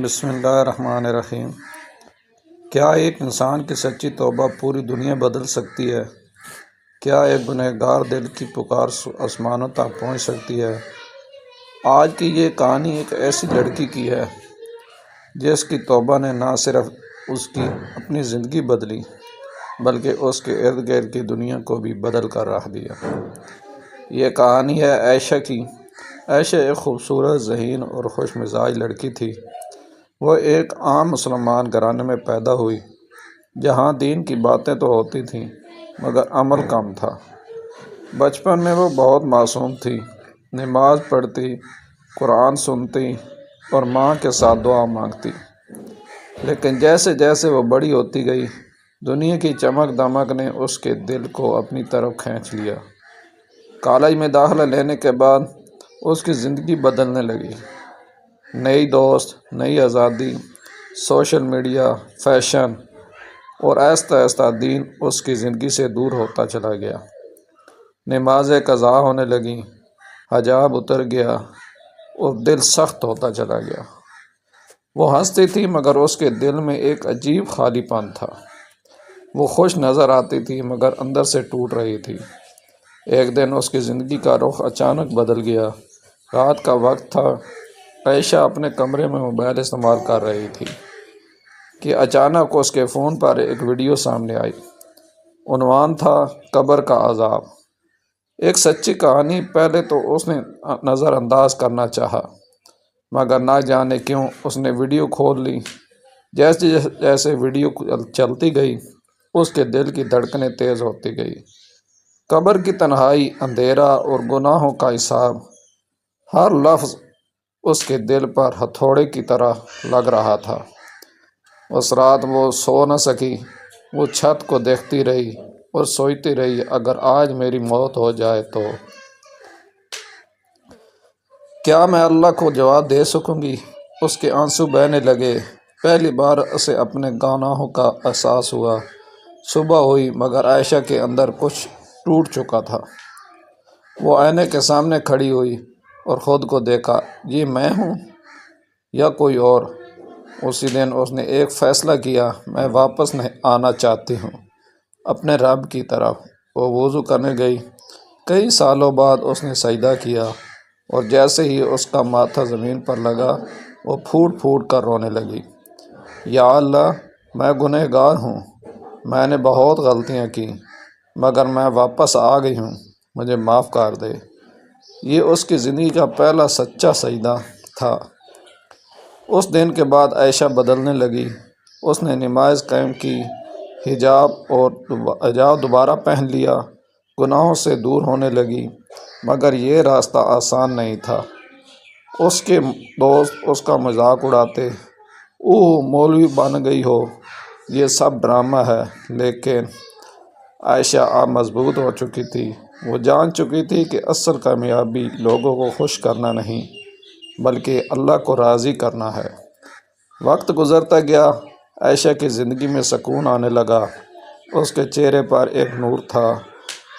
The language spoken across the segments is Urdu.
بسم اللہ الرحمن الرحیم۔ کیا ایک انسان کی سچی توبہ پوری دنیا بدل سکتی ہے؟ کیا ایک گنہگار دل کی پکار آسمانوں تک پہنچ سکتی ہے؟ آج کی یہ کہانی ایک ایسی لڑکی کی ہے جس کی توبہ نے نہ صرف اس کی اپنی زندگی بدلی بلکہ اس کے ارد گرد کی دنیا کو بھی بدل کر رکھ دیا۔ یہ کہانی ہے عائشہ کی۔ عائشہ ایک خوبصورت، ذہین اور خوش مزاج لڑکی تھی۔ وہ ایک عام مسلمان گھرانے میں پیدا ہوئی جہاں دین کی باتیں تو ہوتی تھیں مگر عمل کم تھا۔ بچپن میں وہ بہت معصوم تھی، نماز پڑھتی، قرآن سنتی اور ماں کے ساتھ دعا مانگتی۔ لیکن جیسے جیسے وہ بڑی ہوتی گئی، دنیا کی چمک دمک نے اس کے دل کو اپنی طرف کھینچ لیا۔ کالج میں داخلہ لینے کے بعد اس کی زندگی بدلنے لگی۔ نئی دوست، نئی آزادی، سوشل میڈیا، فیشن اور آہستہ آہستہ دین اس کی زندگی سے دور ہوتا چلا گیا۔ نمازیں قضا ہونے لگیں، حجاب اتر گیا اور دل سخت ہوتا چلا گیا۔ وہ ہنستی تھی مگر اس کے دل میں ایک عجیب خالی پن تھا۔ وہ خوش نظر آتی تھی مگر اندر سے ٹوٹ رہی تھی۔ ایک دن اس کی زندگی کا رخ اچانک بدل گیا۔ رات کا وقت تھا، عائشہ اپنے کمرے میں موبائل استعمال کر رہی تھی کہ اچانک اس کے فون پر ایک ویڈیو سامنے آئی۔ عنوان تھا قبر کا عذاب۔ ایک سچی کہانی۔ پہلے تو اس نے نظر انداز کرنا چاہا مگر نہ جانے کیوں اس نے ویڈیو کھول لی۔ جیسے جیسے ویڈیو چلتی گئی اس کے دل کی دھڑکنیں تیز ہوتی گئی۔ قبر کی تنہائی، اندھیرا اور گناہوں کا حساب، ہر لفظ اس کے دل پر ہتھوڑے کی طرح لگ رہا تھا۔ اس رات وہ سو نہ سکی۔ وہ چھت کو دیکھتی رہی اور سوچتی رہی، اگر آج میری موت ہو جائے تو کیا میں اللہ کو جواب دے سکوں گی؟ اس کے آنسو بہنے لگے۔ پہلی بار اسے اپنے گناہوں کا احساس ہوا۔ صبح ہوئی مگر عائشہ کے اندر کچھ ٹوٹ چکا تھا۔ وہ آئینے کے سامنے کھڑی ہوئی اور خود کو دیکھا، یہ میں ہوں یا کوئی اور؟ اسی دن اس نے ایک فیصلہ کیا، میں واپس آنا چاہتی ہوں اپنے رب کی طرف۔ وہ وضو کرنے گئی۔ کئی سالوں بعد اس نے سجدہ کیا اور جیسے ہی اس کا ماتھا زمین پر لگا وہ پھوٹ پھوٹ کر رونے لگی۔ یا اللہ، میں گنہگار ہوں، میں نے بہت غلطیاں کی مگر میں واپس آ گئی ہوں، مجھے معاف کر دے۔ یہ اس کی زندگی کا پہلا سچا سجدہ تھا۔ اس دن کے بعد عائشہ بدلنے لگی۔ اس نے نماز قائم کی، حجاب دوبارہ پہن لیا، گناہوں سے دور ہونے لگی مگر یہ راستہ آسان نہیں تھا۔ اس کے دوست اس کا مذاق اڑاتے، مولوی بن گئی ہو، یہ سب ڈرامہ ہے۔ لیکن عائشہ اب مضبوط ہو چکی تھی۔ وہ جان چکی تھی کہ اصل کامیابی لوگوں کو خوش کرنا نہیں بلکہ اللہ کو راضی کرنا ہے۔ وقت گزرتا گیا، عائشہ کی زندگی میں سکون آنے لگا۔ اس کے چہرے پر ایک نور تھا،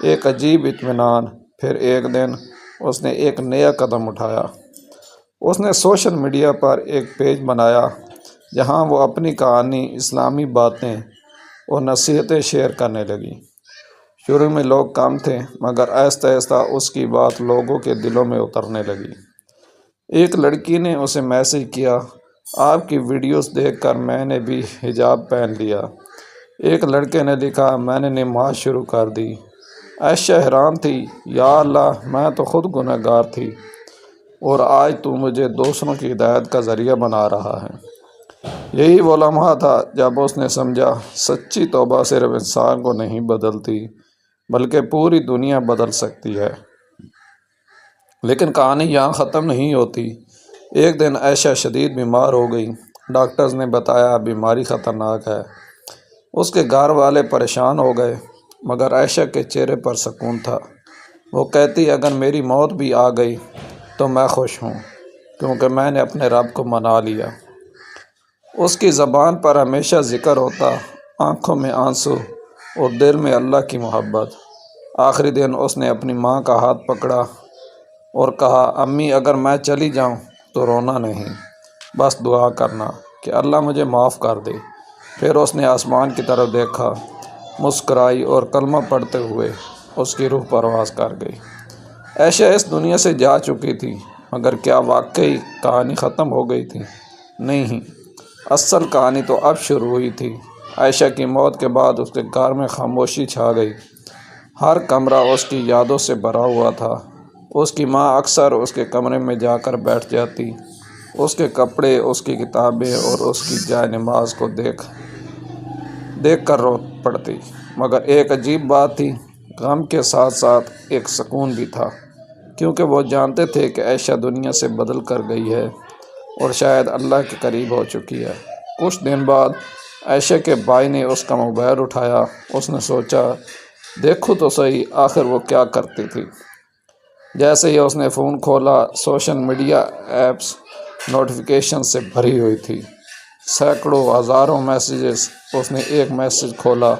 ایک عجیب اطمینان۔ پھر ایک دن اس نے ایک نیا قدم اٹھایا۔ اس نے سوشل میڈیا پر ایک پیج بنایا جہاں وہ اپنی کہانی، اسلامی باتیں اور نصیحتیں شیئر کرنے لگی۔ شروع میں لوگ کم تھے مگر آہستہ آہستہ اس کی بات لوگوں کے دلوں میں اترنے لگی۔ ایک لڑکی نے اسے میسج کیا، آپ کی ویڈیوز دیکھ کر میں نے بھی حجاب پہن لیا۔ ایک لڑکے نے لکھا، میں نے نماز شروع کر دی۔ عائشہ حیران تھی، یا اللہ، میں تو خود گنہگار تھی اور آج تو مجھے دوسروں کی ہدایت کا ذریعہ بنا رہا ہے۔ یہی وہ لمحہ تھا جب اس نے سمجھا، سچی توبہ صرف انسان کو نہیں بدلتی بلکہ پوری دنیا بدل سکتی ہے۔ لیکن کہانی یہاں ختم نہیں ہوتی۔ ایک دن عائشہ شدید بیمار ہو گئی۔ ڈاکٹرز نے بتایا بیماری خطرناک ہے۔ اس کے گھر والے پریشان ہو گئے مگر عائشہ کے چہرے پر سکون تھا۔ وہ کہتی، اگر میری موت بھی آ گئی تو میں خوش ہوں کیونکہ میں نے اپنے رب کو منا لیا۔ اس کی زبان پر ہمیشہ ذکر ہوتا، آنکھوں میں آنسو اور دل میں اللہ کی محبت۔ آخری دن اس نے اپنی ماں کا ہاتھ پکڑا اور کہا، امی، اگر میں چلی جاؤں تو رونا نہیں، بس دعا کرنا کہ اللہ مجھے معاف کر دے۔ پھر اس نے آسمان کی طرف دیکھا، مسکرائی اور کلمہ پڑھتے ہوئے اس کی روح پرواز کر گئی۔ عائشہ اس دنیا سے جا چکی تھی، مگر کیا واقعی کہانی ختم ہو گئی تھی؟ نہیں، اصل کہانی تو اب شروع ہوئی تھی۔ عائشہ کی موت کے بعد اس کے گھر میں خاموشی چھا گئی۔ ہر کمرہ اس کی یادوں سے بھرا ہوا تھا۔ اس کی ماں اکثر اس کے کمرے میں جا کر بیٹھ جاتی، اس کے کپڑے، اس کی کتابیں اور اس کی جائے نماز کو دیکھ کر رو پڑتی۔ مگر ایک عجیب بات تھی، غم کے ساتھ ساتھ ایک سکون بھی تھا، کیونکہ وہ جانتے تھے کہ عائشہ دنیا سے بدل کر گئی ہے اور شاید اللہ کے قریب ہو چکی ہے۔ کچھ دن بعد عائشہ کے بھائی نے اس کا موبائل اٹھایا۔ اس نے سوچا، دیکھو تو صحیح آخر وہ کیا کرتی تھی۔ جیسے ہی اس نے فون کھولا، سوشل میڈیا ایپس نوٹیفیکیشن سے بھری ہوئی تھی، سینکڑوں ہزاروں میسیجز۔ اس نے ایک میسیج کھولا،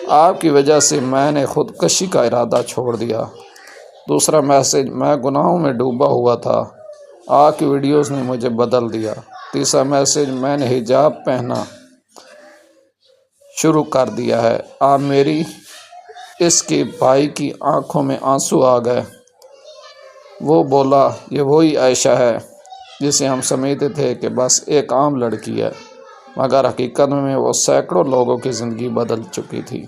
آپ کی وجہ سے میں نے خودکشی کا ارادہ چھوڑ دیا۔ دوسرا میسیج، میں گناہوں میں ڈوبا ہوا تھا، آپ کی ویڈیوز نے مجھے بدل دیا۔ تیسرا میسیج، میں نے حجاب پہننا شروع کر دیا ہے، آپ میری۔ اس کے بھائی کی آنکھوں میں آنسو آ گئے۔ وہ بولا، یہ وہی عائشہ ہے جسے ہم سمجھتے تھے کہ بس ایک عام لڑکی ہے، مگر حقیقت میں وہ سینکڑوں لوگوں کی زندگی بدل چکی تھی۔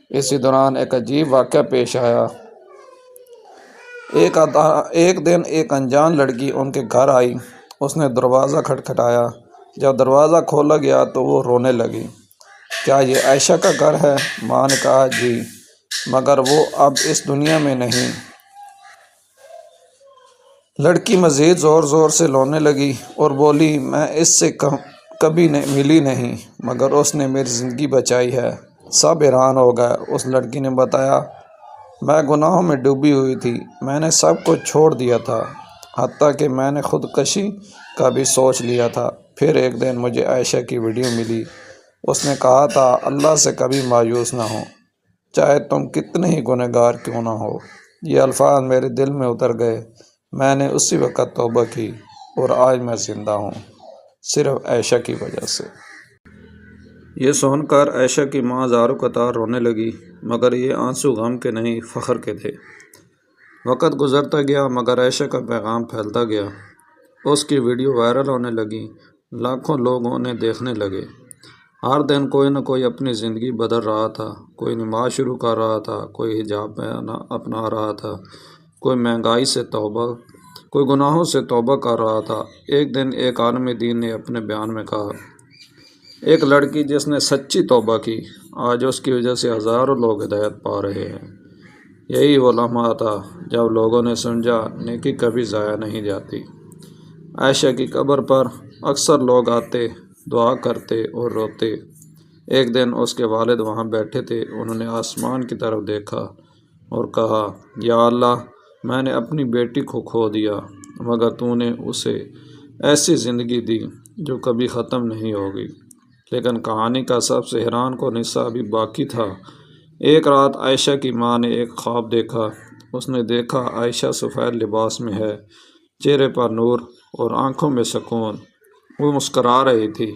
اسی دوران ایک عجیب واقعہ پیش آیا۔ ایک دن ایک انجان لڑکی ان کے گھر آئی۔ اس نے دروازہ کھٹکھٹایا۔ جب دروازہ کھولا گیا تو وہ رونے لگی۔ کیا یہ عائشہ کا گھر ہے؟ ماں نے کہا، جی، مگر وہ اب اس دنیا میں نہیں۔ لڑکی مزید زور زور سے رونے لگی اور بولی، میں اس سے کبھی ملی نہیں، مگر اس نے میری زندگی بچائی ہے۔ سب حیران ہو گئے۔ اس لڑکی نے بتایا، میں گناہوں میں ڈوبی ہوئی تھی، میں نے سب کچھ چھوڑ دیا تھا، حتیٰ کہ میں نے خودکشی کا بھی سوچ لیا تھا۔ پھر ایک دن مجھے عائشہ کی ویڈیو ملی۔ اس نے کہا تھا، اللہ سے کبھی مایوس نہ ہو، چاہے تم کتنے ہی گنہگار کیوں نہ ہو۔ یہ الفاظ میرے دل میں اتر گئے۔ میں نے اسی وقت توبہ کی اور آج میں زندہ ہوں، صرف عائشہ کی وجہ سے۔ یہ سن کر عائشہ کی ماں زاروں قطار رونے لگی، مگر یہ آنسو غم کے نہیں، فخر کے تھے۔ وقت گزرتا گیا، مگر عائشہ کا پیغام پھیلتا گیا۔ اس کی ویڈیو وائرل ہونے لگی، لاکھوں لوگ انہیں دیکھنے لگے۔ ہر دن کوئی نہ کوئی اپنی زندگی بدل رہا تھا۔ کوئی نماز شروع کر رہا تھا، کوئی حجاب اپنا رہا تھا، کوئی مہنگائی سے توبہ، کوئی گناہوں سے توبہ کر رہا تھا۔ ایک دن ایک عالم دین نے اپنے بیان میں کہا، ایک لڑکی جس نے سچی توبہ کی، آج اس کی وجہ سے ہزاروں لوگ ہدایت پا رہے ہیں۔ یہی وہ لمحہ تھا جب لوگوں نے سمجھا، نیکی کبھی ضائع نہیں جاتی۔ عائشہ کی قبر پر اکثر لوگ آتے، دعا کرتے اور روتے۔ ایک دن اس کے والد وہاں بیٹھے تھے۔ انہوں نے آسمان کی طرف دیکھا اور کہا، یا اللہ، میں نے اپنی بیٹی کو کھو دیا، مگر تو نے اسے ایسی زندگی دی جو کبھی ختم نہیں ہوگی۔ لیکن کہانی کا سب سے حیران کن حصہ ابھی باقی تھا۔ ایک رات عائشہ کی ماں نے ایک خواب دیکھا۔ اس نے دیکھا عائشہ سفید لباس میں ہے، چہرے پر نور اور آنکھوں میں سکون۔ وہ مسکرا رہی تھی۔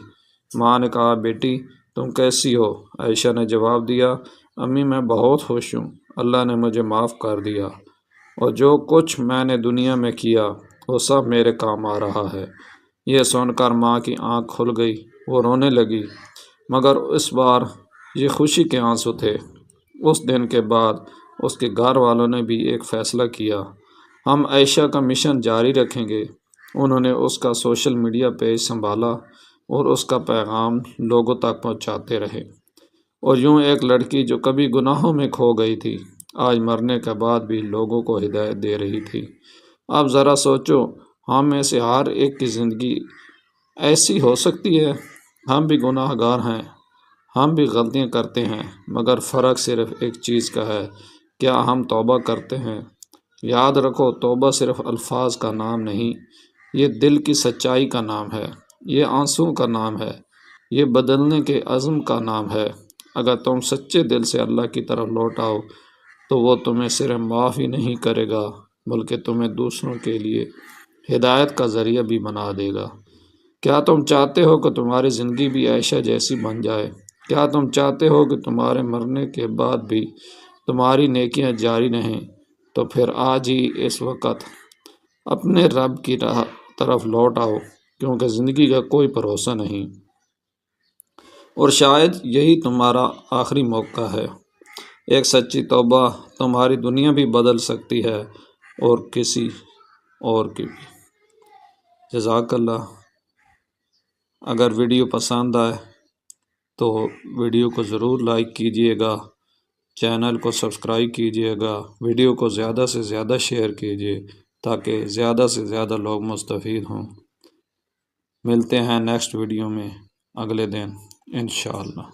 ماں نے کہا، بیٹی تم کیسی ہو؟ عائشہ نے جواب دیا، امی میں بہت خوش ہوں، اللہ نے مجھے معاف کر دیا، اور جو کچھ میں نے دنیا میں کیا وہ سب میرے کام آ رہا ہے۔ یہ سن کر ماں کی آنکھ کھل گئی، وہ رونے لگی، مگر اس بار یہ خوشی کے آنسو تھے۔ اس دن کے بعد اس کے گھر والوں نے بھی ایک فیصلہ کیا، ہم عائشہ کا مشن جاری رکھیں گے۔ انہوں نے اس کا سوشل میڈیا پیج سنبھالا اور اس کا پیغام لوگوں تک پہنچاتے رہے۔ اور یوں ایک لڑکی جو کبھی گناہوں میں کھو گئی تھی، آج مرنے کے بعد بھی لوگوں کو ہدایت دے رہی تھی۔ اب ذرا سوچو، ہم میں سے ہر ایک کی زندگی ایسی ہو سکتی ہے۔ ہم بھی گناہ گار ہیں، ہم بھی غلطیاں کرتے ہیں، مگر فرق صرف ایک چیز کا ہے، کیا ہم توبہ کرتے ہیں۔ یاد رکھو، توبہ صرف الفاظ کا نام نہیں، یہ دل کی سچائی کا نام ہے، یہ آنسوؤں کا نام ہے، یہ بدلنے کے عزم کا نام ہے۔ اگر تم سچے دل سے اللہ کی طرف لوٹ آؤ تو وہ تمہیں صرف معاف ہی نہیں کرے گا، بلکہ تمہیں دوسروں کے لیے ہدایت کا ذریعہ بھی بنا دے گا۔ کیا تم چاہتے ہو کہ تمہاری زندگی بھی عائشہ جیسی بن جائے؟ کیا تم چاہتے ہو کہ تمہارے مرنے کے بعد بھی تمہاری نیکیاں جاری رہیں؟ تو پھر آج ہی اس وقت اپنے رب کی طرف لوٹ آؤ، کیونکہ زندگی کا کوئی بھروسہ نہیں، اور شاید یہی تمہارا آخری موقع ہے۔ ایک سچی توبہ تمہاری دنیا بھی بدل سکتی ہے اور کسی اور کی بھی۔ جزاک اللہ۔ اگر ویڈیو پسند آئے تو ویڈیو کو ضرور لائک کیجیے گا، چینل کو سبسکرائب کیجیے گا، ویڈیو کو زیادہ سے زیادہ شیئر کیجیے تاکہ زیادہ سے زیادہ لوگ مستفید ہوں۔ ملتے ہیں نیکسٹ ویڈیو میں اگلے دن انشاءاللہ۔